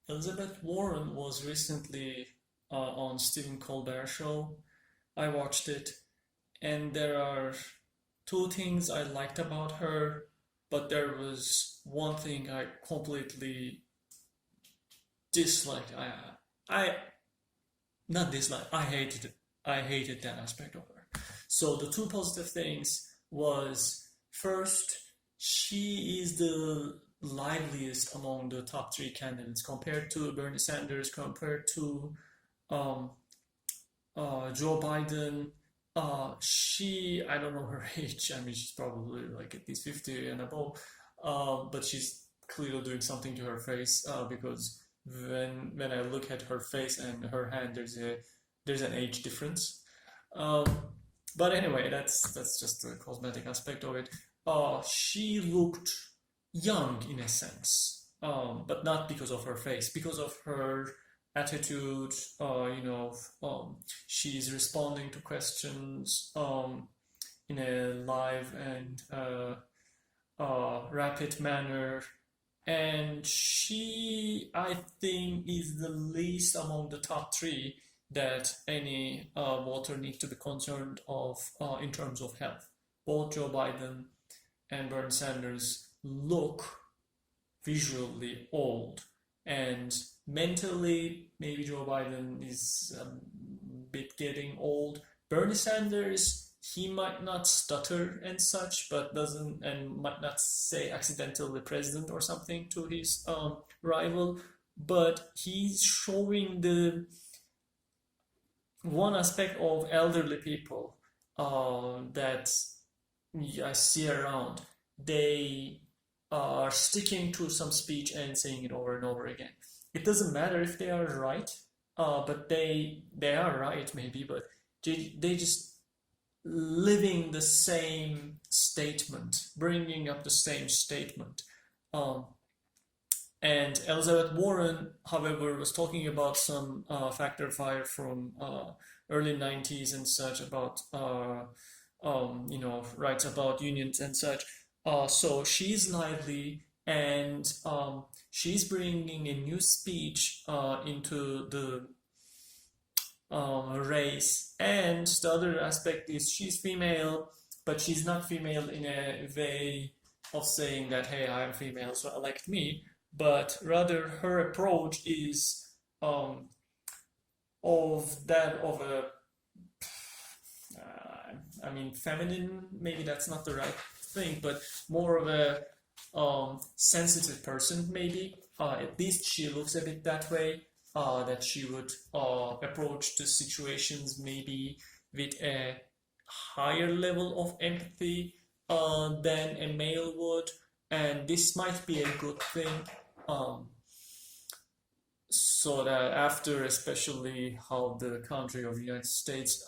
Elizabeth Warren was recently on Stephen Colbert show. I watched it, and there are two things I liked about her, but there was one thing I completely disliked. I not disliked. I hated it. I hated that aspect of her. So the two positive things was first, she is the liveliest among the top three candidates compared to Bernie Sanders, compared to um, Joe Biden. I don't know her age. I mean, she's probably like at least 50 and above. But she's clearly doing something to her face because when I look at her face and her hand, there's an age difference. Um, but anyway, that's just the cosmetic aspect of it. She looked young in a sense, but not because of her face, because of her attitude. She's responding to questions in a live and rapid manner. And she, I think, is the least among the top three that any voter needs to be concerned of in terms of health. Both Joe Biden and Bernie Sanders look visually old, and mentally, maybe Joe Biden is a bit getting old. Bernie Sanders, he might not stutter and such, but doesn't and might not say accidentally president or something to his rival, but he's showing the one aspect of elderly people that I see around. They are sticking to some speech and saying it over and over again. It doesn't matter if they are right, but they are right maybe, but they just living the same statement, bringing up the same statement. Um, and Elizabeth Warren, however, was talking about some factor fire from early 90s and such about rights about unions and such. So she's lively, and she's bringing a new speech into the race. And the other aspect is she's female, but she's not female in a way of saying that, hey, I'm female, so elect me. But rather, her approach is of that of a feminine, maybe that's not the right thing, but more of a sensitive person, maybe. At least she looks a bit that way, that she would approach the situations maybe with a higher level of empathy than a male would. And this might be a good thing. So that after, especially how the country of the United States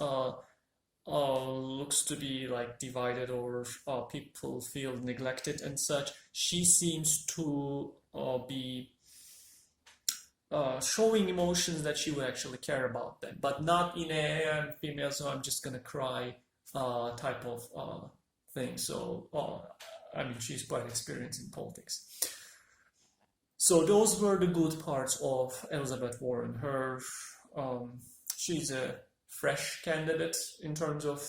looks to be like divided, or people feel neglected and such, she seems to be showing emotions that she would actually care about them, but not in a I'm female, so I'm just gonna cry type of thing. So, she's quite experienced in politics. So those were the good parts of Elizabeth Warren. She's a fresh candidate in terms of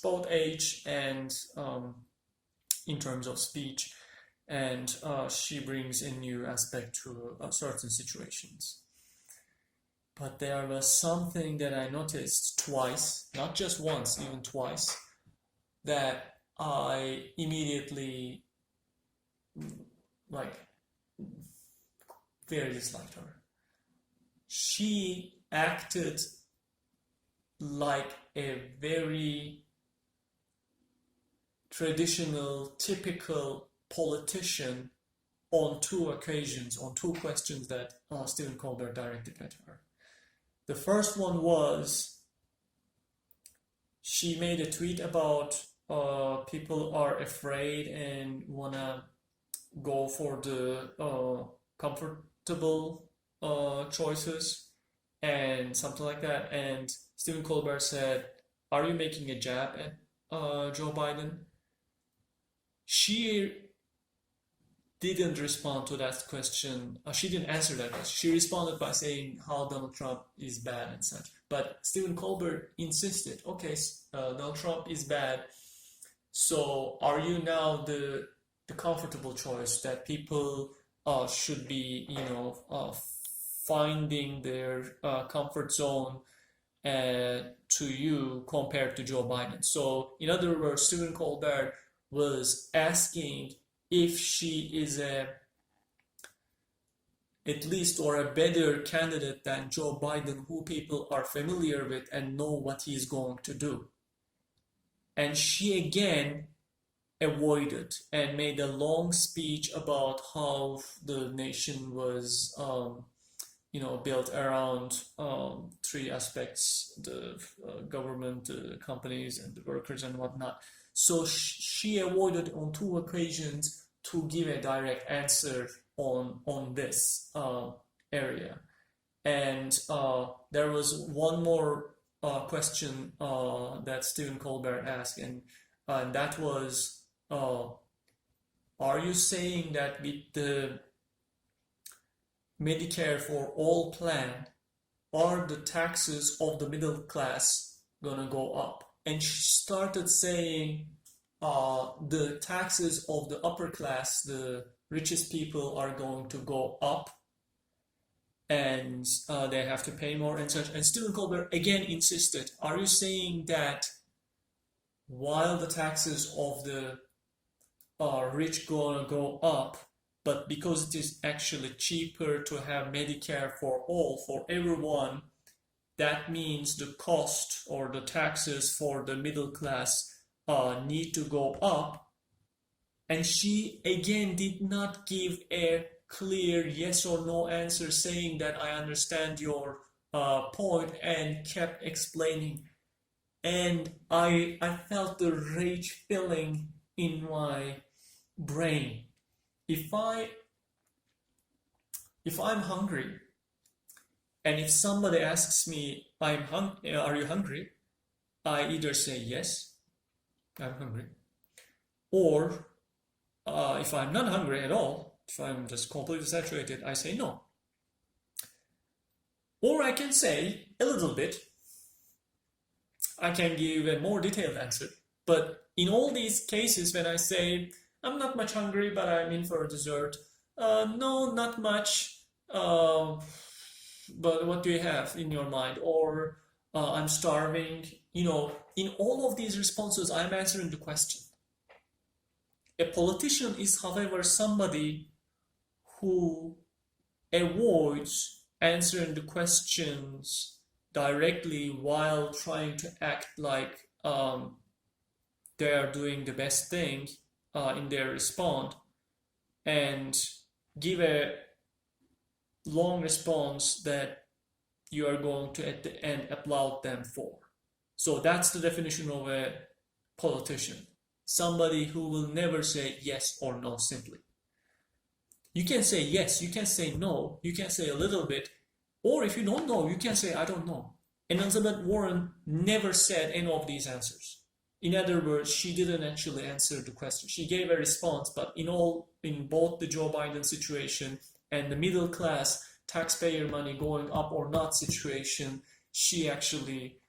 both age and in terms of speech, and she brings a new aspect to certain situations. But there was something that I noticed twice, not just once, even twice, that I immediately like very disliked her. She acted like a very traditional, typical politician on two occasions, on two questions that Stephen Colbert directed at her. The first one was she made a tweet about people are afraid and wanna go for the comfortable choices and something like that. And Stephen Colbert said, "Are you making a jab at Joe Biden?" She didn't respond to that question. She didn't answer that question. She responded by saying how Donald Trump is bad and such. But Stephen Colbert insisted, okay, Donald Trump is bad. So are you now the comfortable choice that people should be, finding their comfort zone to you compared to Joe Biden? So in other words, Stephen Colbert was asking if she is at least or a better candidate than Joe Biden, who people are familiar with and know what he is going to do. And she again avoided and made a long speech about how the nation was built around three aspects: the government, the companies, and the workers and whatnot. So she avoided on two occasions to give a direct answer on this area. And there was one more question that Stephen Colbert asked, and that was, are you saying that with the Medicare for all plan, are the taxes of the middle class gonna go up? And she started saying the taxes of the upper class, the richest people, are going to go up, and they have to pay more and such. And Stephen Colbert again insisted, are you saying that while the taxes of the rich gonna go up, but because it is actually cheaper to have Medicare for all, for everyone, that means the cost or the taxes for the middle class need to go up? And she again did not give a clear yes or no answer, saying that I understand your point, and kept explaining. And I felt the rage filling in my brain. If I'm hungry, and if somebody asks me, are you hungry? I either say yes, I'm hungry, or if I'm not hungry at all, if I'm just completely saturated, I say no. Or I can say a little bit. I can give a more detailed answer. But in all these cases, when I say I'm not much hungry, but I'm in for a dessert, no, not much. But what do you have in your mind? Or I'm starving. In all of these responses, I'm answering the question. A politician is, however, somebody who avoids answering the questions directly while trying to act like they are doing the best thing in their response, and give a long response that you are going to at the end applaud them for. So that's the definition of a politician. Somebody who will never say yes or no simply. You can say yes, you can say no, you can say a little bit, or if you don't know, you can say I don't know. And Elizabeth Warren never said any of these answers. In other words, she didn't actually answer the question. She gave a response, but in both the Joe Biden situation and the middle class taxpayer money going up or not situation, she actually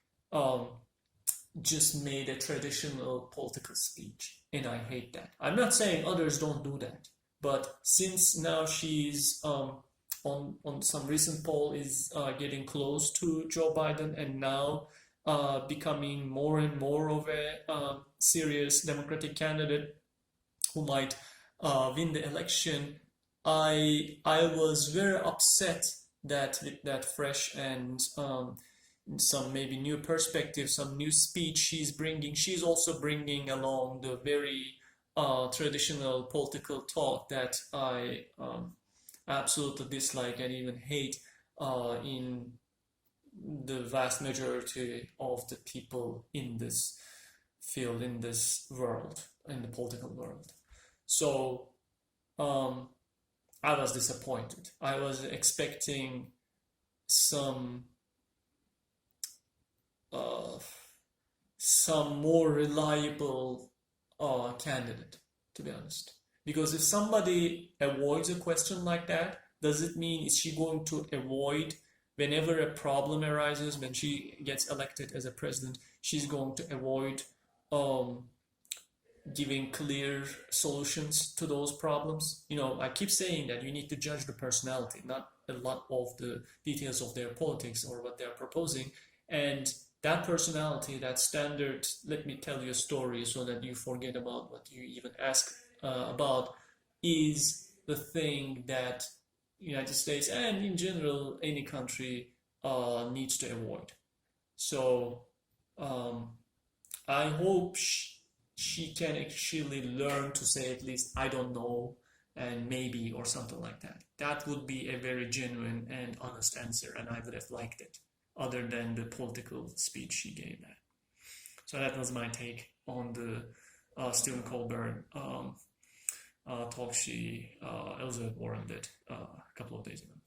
just made a traditional political speech, and I hate that. I'm not saying others don't do that, but since now she's on some recent poll is getting close to Joe Biden, and now becoming more and more of a serious Democratic candidate who might win the election, I was very upset that with that fresh and some maybe new perspective, some new speech she's also bringing along the very traditional political talk that I absolutely dislike and even hate in the vast majority of the people in this field, in this world, in the political world. So I was disappointed. I was expecting some more reliable candidate, to be honest. Because if somebody avoids a question like that, does it mean is she going to avoid whenever a problem arises when she gets elected as a president, she's going to avoid um, giving clear solutions to those problems? I keep saying that you need to judge the personality, not a lot of the details of their politics or what they're proposing. And that personality, that standard, let me tell you a story so that you forget about what you even asked about, is the thing that United States and in general any country needs to avoid. So um, I hope she can actually learn to say at least I don't know and maybe or something like that. That would be a very genuine and honest answer, and I would have liked it, other than the political speech she gave that. So that was my take on the Stephen Colbert talk Elizabeth Warren did a couple of days ago.